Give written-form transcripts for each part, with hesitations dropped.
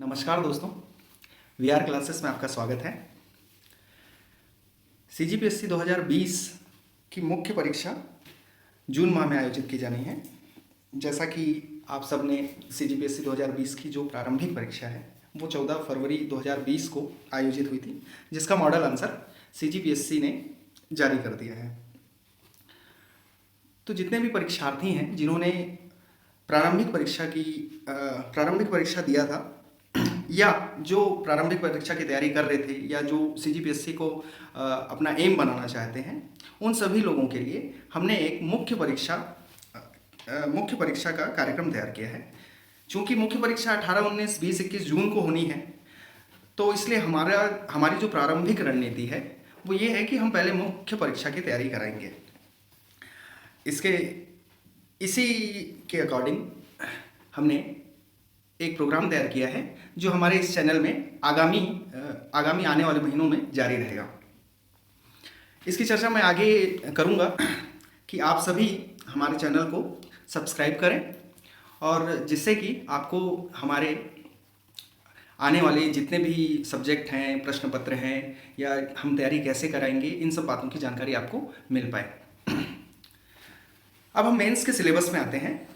नमस्कार दोस्तों, VR classes में आपका स्वागत है। सीजीपीएससी 2020 की मुख्य परीक्षा जून माह में आयोजित की जानी है। जैसा कि आप सब ने सीजीपीएससी 2020 की जो प्रारंभिक परीक्षा है वो 14 फरवरी 2020 को आयोजित हुई थी, जिसका मॉडल आंसर सीजीपीएससी ने जारी कर दिया है। तो जितने भी परीक्षार्थी हैं जिन्होंने प्रारंभिक परीक्षा दिया था या जो प्रारंभिक परीक्षा की तैयारी कर रहे थे या जो सीजीपीएससी को अपना एम बनाना चाहते हैं, उन सभी लोगों के लिए हमने एक मुख्य परीक्षा का कार्यक्रम तैयार किया है। चूँकि मुख्य परीक्षा 18, 19, 20, 21 जून को होनी है, तो इसलिए हमारी जो प्रारंभिक रणनीति है वो ये है कि हम पहले मुख्य परीक्षा की तैयारी कराएंगे। इसी के अकॉर्डिंग हमने एक प्रोग्राम तैयार किया है जो हमारे इस चैनल में आगामी आने वाले महीनों में जारी रहेगा। इसकी चर्चा मैं आगे करूंगा कि आप सभी हमारे चैनल को सब्सक्राइब करें और जिससे कि आपको हमारे आने वाले जितने भी सब्जेक्ट हैं, प्रश्न पत्र हैं या हम तैयारी कैसे कराएंगे, इन सब बातों की जानकारी आपको मिल पाए। अब हम मेंस के सिलेबस में आते हैं।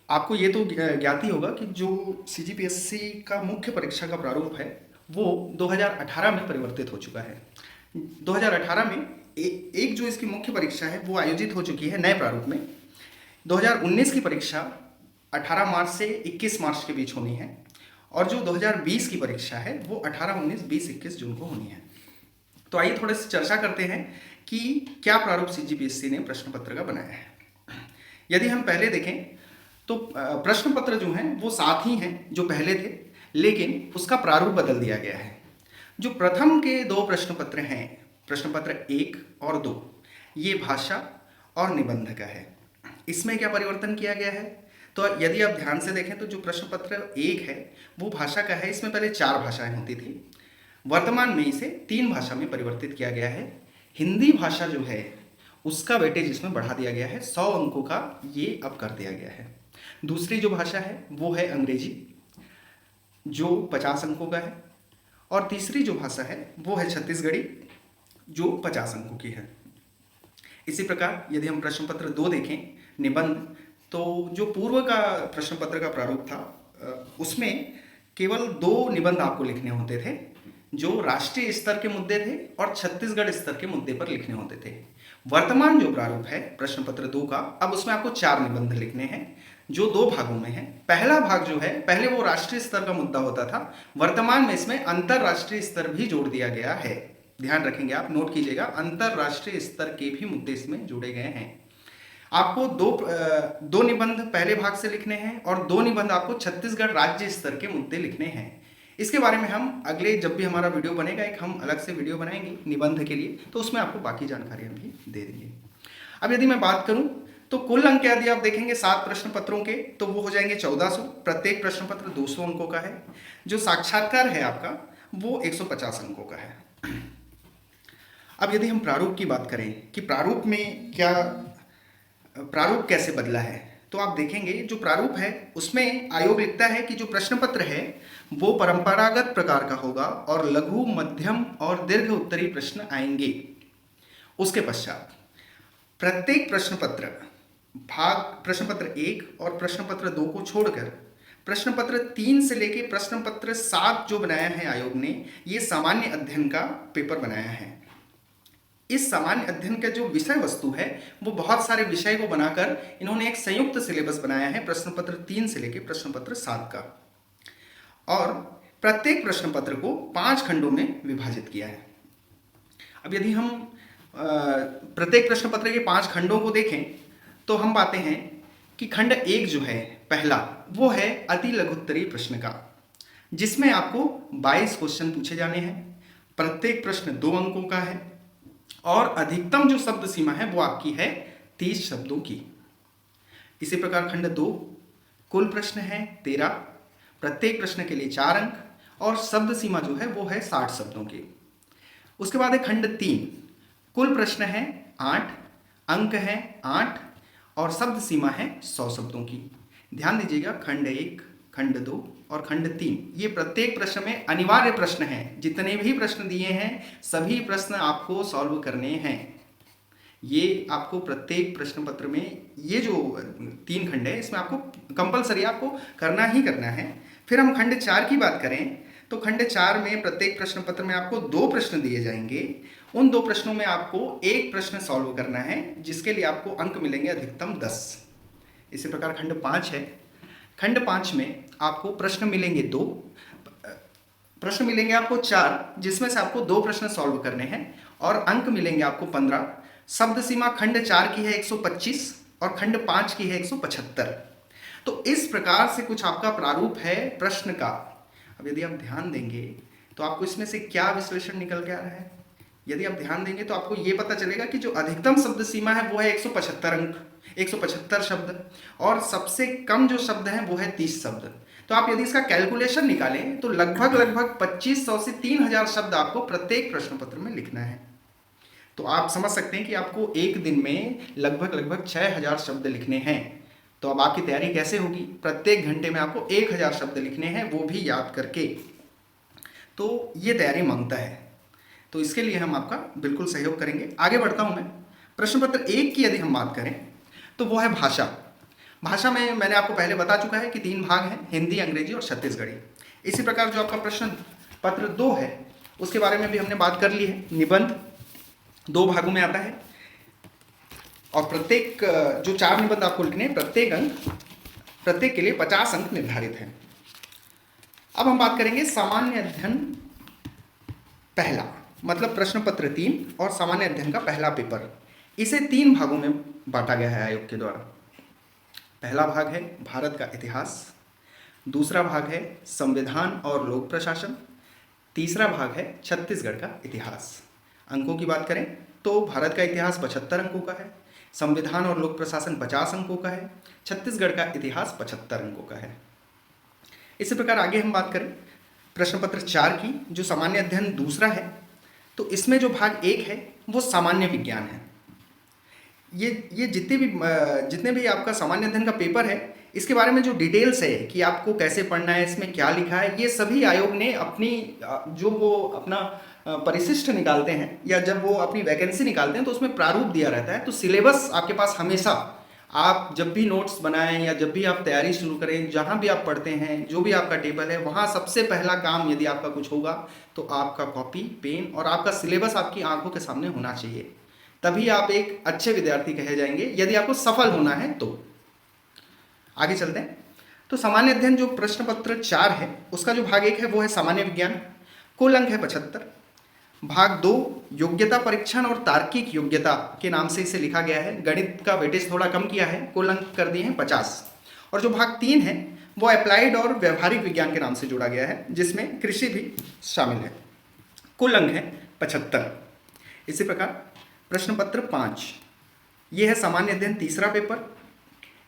आपको ये तो ज्ञात ही होगा कि जो सीजीपीएससी का मुख्य परीक्षा का प्रारूप है वो 2018 में परिवर्तित हो चुका है। 2018 में एक जो इसकी मुख्य परीक्षा है वो आयोजित हो चुकी है नए प्रारूप में। 2019 की परीक्षा 18 मार्च से 21 मार्च के बीच होनी है और जो 2020 की परीक्षा है वो 18, 19, 20, 21 जून को होनी है। तो आइए थोड़े से चर्चा करते हैं कि क्या प्रारूप सीजीपीएससी ने प्रश्न पत्र का बनाया है। यदि हम पहले देखें तो प्रश्न पत्र जो हैं वो साथ ही हैं जो पहले थे, लेकिन उसका प्रारूप बदल दिया गया है। जो प्रथम के दो प्रश्न पत्र हैं, प्रश्न पत्र 1 और 2, ये भाषा और निबंध का है। इसमें क्या परिवर्तन किया गया है? तो यदि आप ध्यान से देखें तो जो प्रश्न पत्र 1 है वो भाषा का है। इसमें पहले 4 भाषाएं होती थी, वर्तमान में इसे 3 भाषा में परिवर्तित किया गया है। हिंदी भाषा जो है उसका वेटेज इसमें बढ़ा दिया गया है, 100 अंकों का ये अब कर दिया गया है। दूसरी जो भाषा है वो है अंग्रेजी, जो 50 अंकों का है, और तीसरी जो भाषा है वो है छत्तीसगढ़ी, जो 50 अंकों की है। इसी प्रकार यदि हम प्रश्न पत्र 2 देखें, निबंध, तो जो पूर्व का प्रश्न पत्र का प्रारूप था उसमें केवल 2 निबंध आपको लिखने होते थे, जो राष्ट्रीय स्तर के मुद्दे थे और छत्तीसगढ़ स्तर के मुद्दे पर लिखने होते थे। वर्तमान जो प्रारूप है प्रश्न पत्र 2 का, अब उसमें आपको 4 निबंध लिखने हैं जो 2 भागों में है। पहला भाग जो है, पहले वो राष्ट्रीय स्तर का मुद्दा होता था, वर्तमान में इसमें अंतरराष्ट्रीय स्तर भी जोड़ दिया गया है। ध्यान रखेंगे, आप नोट कीजिएगा, अंतरराष्ट्रीय स्तर के भी मुद्दे इसमें जोड़े गए हैं। आपको दो निबंध पहले भाग से लिखने हैं और 2 निबंध आपको छत्तीसगढ़ राज्य स्तर के मुद्दे लिखने हैं। इसके बारे में हम अगले जब भी हमारा वीडियो बनेगा, एक हम अलग से वीडियो बनाएंगे निबंध के लिए, तो उसमें आपको बाकी जानकारियां भी दे देंगे। अब यदि मैं बात करूं तो कुल अंक यदि आप देखेंगे 7 प्रश्न पत्रों के, तो वो हो जाएंगे 1400। प्रत्येक प्रश्न पत्र 200 अंकों का है। जो साक्षात्कार है आपका वो 150 अंकों का है। अब यदि हम प्रारूप की बात करें कि प्रारूप कैसे बदला है, तो आप देखेंगे जो प्रारूप है उसमें आयोग लिखता है कि जो प्रश्न पत्र है वो परंपरागत प्रकार का होगा और लघु, मध्यम और दीर्घ उत्तरी प्रश्न आएंगे। उसके पश्चात प्रत्येक प्रश्न पत्र 1 और प्रश्न पत्र 2 को छोड़कर प्रश्न पत्र 3 से लेके प्रश्न पत्र 7 जो बनाया है आयोग ने, ये सामान्य अध्ययन का पेपर बनाया है। इस सामान्य अध्ययन का जो विषय वस्तु है वो बहुत सारे विषय को बनाकर इन्होंने एक संयुक्त सिलेबस बनाया है प्रश्न पत्र 3 से लेके प्रश्न पत्र 7 का, और प्रत्येक प्रश्न पत्र को 5 खंडों में विभाजित किया है। अब यदि हम प्रत्येक प्रश्न पत्र के 5 खंडों को देखें तो हम पाते हैं कि खंड 1 जो है पहला, वो है अति लघुत्तरीय प्रश्न का, जिसमें आपको 22 क्वेश्चन पूछे जाने हैं। प्रत्येक प्रश्न 2 अंकों का है और अधिकतम जो शब्द सीमा है वो आपकी है 30 शब्दों की। इसी प्रकार खंड 2, कुल प्रश्न है 13, प्रत्येक प्रश्न के लिए 4 अंक और शब्द सीमा जो है वो है 60 शब्दों की। उसके बाद है खंड 3, कुल प्रश्न है 8, अंक है 8 और शब्द सीमा है 100 शब्दों की। ध्यान दीजिएगा, खंड 1, खंड 2 और खंड 3, ये प्रत्येक प्रश्न में अनिवार्य प्रश्न हैं। जितने भी प्रश्न दिए हैं सभी प्रश्न आपको सॉल्व करने हैं। ये आपको प्रत्येक प्रश्न पत्र में ये जो 3 खंड है इसमें आपको कंपलसरी आपको करना ही करना है। फिर हम खंड 4 की बात करें तो खंड 4 में प्रत्येक प्रश्न पत्र में आपको 2 प्रश्न दिए जाएंगे। उन 2 प्रश्नों में आपको एक प्रश्न सॉल्व करना है जिसके लिए आपको अंक मिलेंगे अधिकतम 10। इसी प्रकार खंड 5 है। खंड 5 में आपको प्रश्न मिलेंगे 2, प्रश्न मिलेंगे आपको 4 जिसमें से आपको 2 प्रश्न सॉल्व करने हैं और अंक मिलेंगे आपको 15। शब्द सीमा खंड 4 की है 125 और खंड 5 की है 175। तो इस प्रकार से कुछ आपका प्रारूप है प्रश्न का। अब यदि आप ध्यान देंगे तो आपको इसमें से क्या विश्लेषण निकल के आ रहा है। यदि आप ध्यान देंगे तो आपको ये पता चलेगा कि जो अधिकतम शब्द सीमा है वो है 175 अंक, 175 शब्द, और सबसे कम जो शब्द है वो है 30 शब्द। तो आप यदि इसका कैलकुलेशन निकालें तो लगभग 2500 से 3000 शब्द आपको प्रत्येक प्रश्न पत्र में लिखना है। तो आप समझ सकते हैं कि आपको एक दिन में लगभग 6000 शब्द लिखने हैं। तो अब आपकी तैयारी कैसे होगी? प्रत्येक घंटे में आपको 1000 शब्द लिखने हैं, वो भी याद करके। तो ये तैयारी मांगता है, तो इसके लिए हम आपका बिल्कुल सहयोग करेंगे। आगे बढ़ता हूं मैं। प्रश्न पत्र 1 की यदि हम बात करें तो वो है भाषा। भाषा में मैंने आपको पहले बता चुका है कि 3 भाग हैं, हिंदी, अंग्रेजी और छत्तीसगढ़ी। इसी प्रकार जो आपका प्रश्न पत्र 2 है उसके बारे में भी हमने बात कर ली है। निबंध 2 भागों में आता है और प्रत्येक जो 4 निबंध आपको लिखने हैं प्रत्येक के लिए 50 अंक निर्धारित हैं। अब हम बात करेंगे सामान्य अध्ययन पहला, मतलब प्रश्न पत्र 3 और सामान्य अध्ययन का पहला पेपर। इसे 3 भागों में बांटा गया है आयोग के द्वारा। पहला भाग है भारत का इतिहास, दूसरा भाग है संविधान और लोक प्रशासन, तीसरा भाग है छत्तीसगढ़ का इतिहास। अंकों की बात करें तो भारत का इतिहास 75 अंकों का है, संविधान और लोक प्रशासन 50 अंकों का है, छत्तीसगढ़ का इतिहास 75 अंकों का है। इसी प्रकार आगे हम बात करें प्रश्न पत्र 4 की, जो सामान्य अध्ययन दूसरा है, तो इसमें जो भाग 1 है वो सामान्य विज्ञान है। ये जितने भी आपका सामान्य अध्ययन का पेपर है इसके बारे में जो डिटेल्स है कि आपको कैसे पढ़ना है, इसमें क्या लिखा है, ये सभी आयोग ने अपनी जो वो अपना परिशिष्ट निकालते हैं या जब वो अपनी वैकेंसी निकालते हैं तो उसमें प्रारूप दिया रहता है। तो सिलेबस आपके पास हमेशा, आप जब भी नोट्स बनाएं या जब भी आप तैयारी शुरू करें, जहाँ भी आप पढ़ते हैं, जो भी आपका टेबल है, वहाँ सबसे पहला काम यदि आपका कुछ होगा तो आपका कॉपी, पेन और आपका सिलेबस आपकी आंखों के सामने होना चाहिए। तभी आप एक अच्छे विद्यार्थी कहे जाएंगे यदि आपको सफल होना है तो। आगे चलते हैं। तो सामान्य अध्ययन जो प्रश्न पत्र 4 है उसका जो भाग 1 है वो है सामान्य विज्ञान। कुल अंक है 75। भाग 2 योग्यता परीक्षण और तार्किक योग्यता के नाम से इसे लिखा गया है। गणित का वेटेज थोड़ा कम किया है, कुल अंक कर दिए हैं 50। और जो भाग 3 है वो अप्लाइड और व्यवहारिक विज्ञान के नाम से जोड़ा गया है, जिसमें कृषि भी शामिल है। कुल अंक है 75। इसी प्रकार प्रश्न पत्र 5, ये है सामान्य अध्ययन तीसरा पेपर।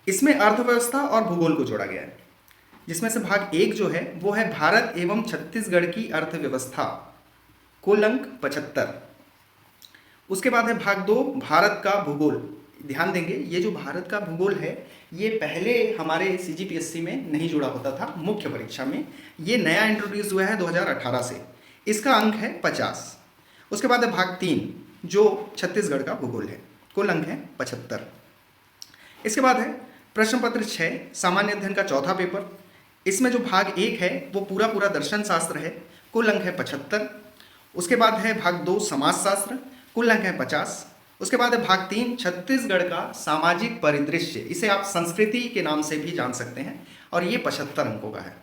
इसमें अर्थव्यवस्था और भूगोल को जोड़ा गया है, जिसमें से भाग 1 जो है वो है भारत एवं छत्तीसगढ़ की अर्थव्यवस्था। कुल अंक 75। उसके बाद है भाग 2 भारत का भूगोल। ध्यान देंगे ये जो भारत का भूगोल है ये पहले हमारे सीजीपीएससी में नहीं जुड़ा होता था, मुख्य परीक्षा में ये नया इंट्रोड्यूस हुआ है 2018 से। इसका अंक है 50। उसके बाद है भाग 3 जो छत्तीसगढ़ का भूगोल है, कुल अंक है 75। इसके बाद है प्रश्न पत्र 6 सामान्य अध्ययन का चौथा पेपर। इसमें जो भाग 1 है वो पूरा दर्शन शास्त्र है, कुल अंक है 75। उसके बाद है भाग 2 समाजशास्त्र, कुल अंक है 50। उसके बाद है भाग 3 छत्तीसगढ़ का सामाजिक परिदृश्य, इसे आप संस्कृति के नाम से भी जान सकते हैं, और ये 75 अंकों का है।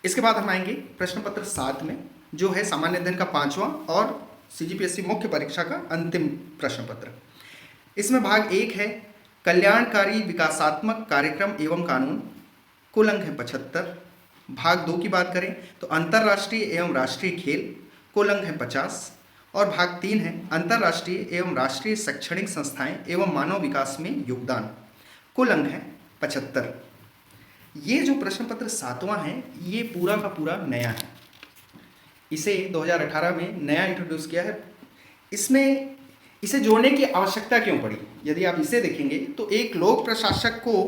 इसके बाद हम आएंगे प्रश्न पत्र 7 में, जो है सामान्य अध्ययन का 5वां और सीजीपीएससी मुख्य परीक्षा का अंतिम प्रश्न पत्र। इसमें भाग 1 है कल्याणकारी विकासात्मक कार्यक्रम एवं कानून, कुल अंक है 75। भाग 2 की बात करें तो अंतर्राष्ट्रीय एवं राष्ट्रीय खेल, कुल अंक है 50। और भाग 3 है अंतर्राष्ट्रीय एवं राष्ट्रीय शैक्षणिक संस्थाएं एवं मानव विकास में योगदान, कुल अंक है 75। ये जो प्रश्न पत्र 7वां है ये पूरा का पूरा नया है, इसे 2018 में नया इंट्रोड्यूस किया है। इसमें इसे जोड़ने की आवश्यकता क्यों पड़ी? यदि आप इसे देखेंगे तो एक लोक प्रशासक को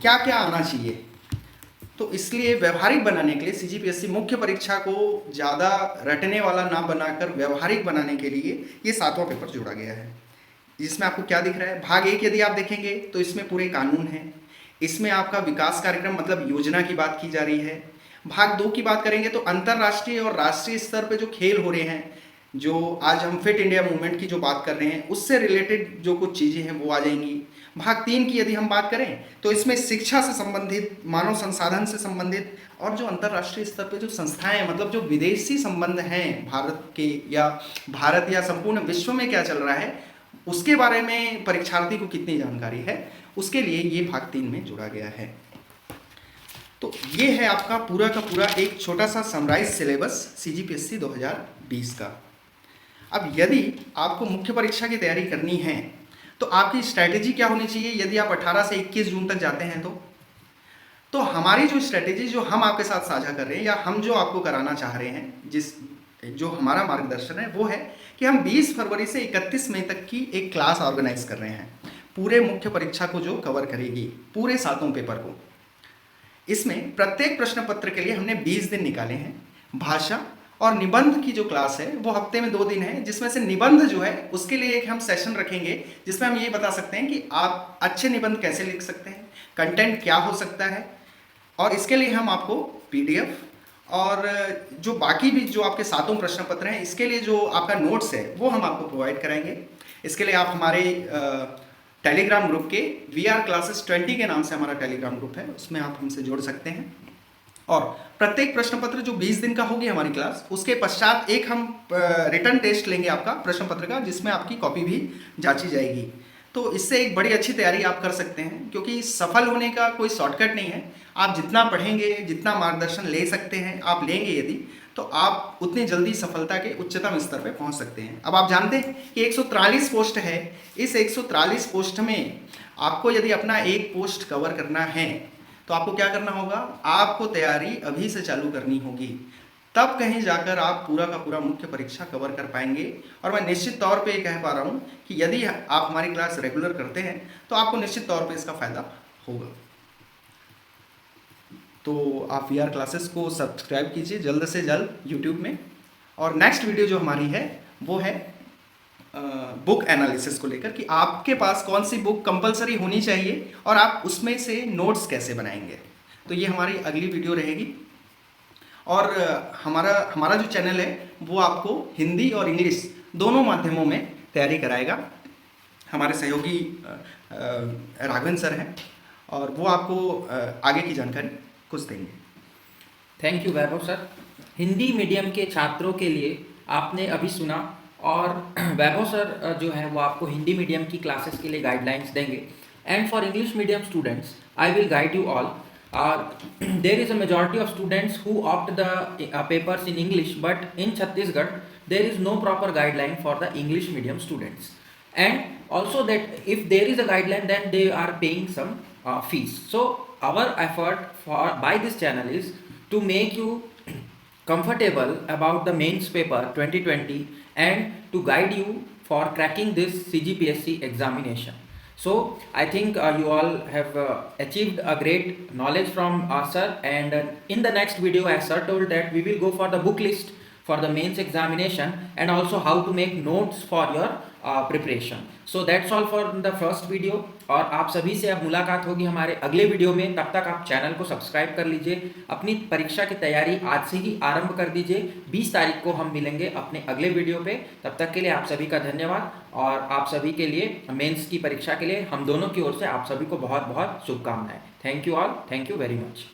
क्या क्या आना चाहिए, तो इसलिए व्यवहारिक बनाने के लिए सीजीपीएससी मुख्य परीक्षा को ज़्यादा रटने वाला ना बनाकर व्यवहारिक बनाने के लिए ये 7वां पेपर जोड़ा गया है। इसमें आपको क्या दिख रहा है, भाग 1 यदि आप देखेंगे तो इसमें पूरे कानून हैं, इसमें आपका विकास कार्यक्रम मतलब योजना की बात की जा रही है। भाग 2 की बात करेंगे तो अंतर्राष्ट्रीय और राष्ट्रीय स्तर पे जो खेल हो रहे हैं, जो आज हम फिट इंडिया मूवमेंट की जो बात कर रहे हैं उससे रिलेटेड जो कुछ चीज़ें हैं वो आ जाएंगी। भाग 3 की यदि हम बात करें तो इसमें शिक्षा से संबंधित, मानव संसाधन से संबंधित और जो अंतर्राष्ट्रीय स्तर पे जो संस्थाएं हैं, मतलब जो विदेशी संबंध हैं भारत के या भारत या संपूर्ण विश्व में क्या चल रहा है उसके बारे में परीक्षार्थी को कितनी जानकारी है, उसके लिए ये भाग 3 में जोड़ा गया है। तो ये है आपका पूरा का पूरा एक छोटा सा समराइज सिलेबस सीजीपीएससी 2020 का। अब यदि आपको मुख्य परीक्षा की तैयारी करनी है तो आपकी स्ट्रैटेजी क्या होनी चाहिए यदि आप 18 से 21 जून तक जाते हैं तो हमारी जो स्ट्रैटेजी जो हम आपके साथ साझा कर रहे हैं या हम जो आपको कराना चाह रहे हैं, जो हमारा मार्गदर्शन है वो है कि हम 20 फरवरी से 31 मई तक की एक क्लास ऑर्गेनाइज कर रहे हैं पूरे मुख्य परीक्षा को जो कवर करेगी, पूरे 7 पेपर को। इसमें प्रत्येक प्रश्न पत्र के लिए हमने 20 दिन निकाले हैं। भाषा और निबंध की जो क्लास है वो हफ्ते में 2 दिन है, जिसमें से निबंध जो है उसके लिए एक हम सेशन रखेंगे जिसमें हम ये बता सकते हैं कि आप अच्छे निबंध कैसे लिख सकते हैं, कंटेंट क्या हो सकता है, और इसके लिए हम आपको पीडीएफ और जो बाकी भी जो आपके 7 प्रश्न पत्र हैं इसके लिए जो आपका नोट्स है वो हम आपको प्रोवाइड कराएंगे। इसके लिए आप हमारे टेलीग्राम ग्रुप के VR क्लासेस 20 के नाम से हमारा टेलीग्राम ग्रुप है, उसमें आप हमसे जोड़ सकते हैं। और प्रत्येक प्रश्न पत्र जो 20 दिन का होगी हमारी क्लास, उसके पश्चात एक हम रिटर्न टेस्ट लेंगे आपका प्रश्न पत्र का, जिसमें आपकी कॉपी भी जांची जाएगी। तो इससे एक बड़ी अच्छी तैयारी आप कर सकते हैं, क्योंकि सफल होने का कोई शॉर्टकट नहीं है। आप जितना पढ़ेंगे, जितना मार्गदर्शन ले सकते हैं आप लेंगे यदि, तो आप उतनी जल्दी सफलता के उच्चतम स्तर पर पहुंच सकते हैं। अब आप जानते हैं कि 143 पोस्ट है, इस 143 पोस्ट में आपको यदि अपना एक पोस्ट कवर करना है तो आपको क्या करना होगा, आपको तैयारी अभी से चालू करनी होगी, तब कहीं जाकर आप पूरा का पूरा मुख्य परीक्षा कवर कर पाएंगे। और मैं निश्चित तौर पे कह पा रहा हूँ कि यदि आप हमारी क्लास रेगुलर करते हैं तो आपको निश्चित तौर पे इसका फायदा होगा। तो आप VR क्लासेस को सब्सक्राइब कीजिए जल्द से जल्द यूट्यूब में। और नेक्स्ट वीडियो जो हमारी है वो है बुक एनालिसिस को लेकर, कि आपके पास कौन सी बुक कंपलसरी होनी चाहिए और आप उसमें से नोट्स कैसे बनाएंगे। तो ये हमारी अगली वीडियो रहेगी। और हमारा जो चैनल है वो आपको हिंदी और इंग्लिश दोनों माध्यमों में तैयारी कराएगा। हमारे सहयोगी राघवन सर हैं और वो आपको आगे की जानकारी कुछ देंगे। Thank you Vaibhav sir. Hindi medium के छात्रों के लिए आपने अभी सुना, और वैभव सर जो है वो आपको हिंदी मीडियम की क्लासेस के लिए गाइडलाइंस देंगे। And for English medium students I will guide you all. There is a majority of students who opt the papers in English, but in Chhattisgarh there is no proper guideline for the English medium students, and also that if there is a guideline then they are paying some fees. So our effort by this channel is to make you comfortable about the mains paper 2020 and to guide you for cracking this CGPSC examination. So I think you all have achieved a great knowledge from sir, and in the next video as sir told that we will go for the book list for the mains examination and also how to make notes for your preparation. So that's all for the first video, और आप सभी से अब मुलाकात होगी हमारे अगले video में। तब तक आप चैनल को सब्सक्राइब कर लीजिए, अपनी परीक्षा की तैयारी आज से ही आरंभ कर दीजिए। 20 तारीख को हम मिलेंगे अपने अगले वीडियो पे। तब तक के लिए आप सभी का धन्यवाद, और आप सभी के लिए मेंस की परीक्षा के लिए हम दोनों की ओर से आप सभी को बहुत बहुत शुभकामनाएं। Thank you all, thank you very much.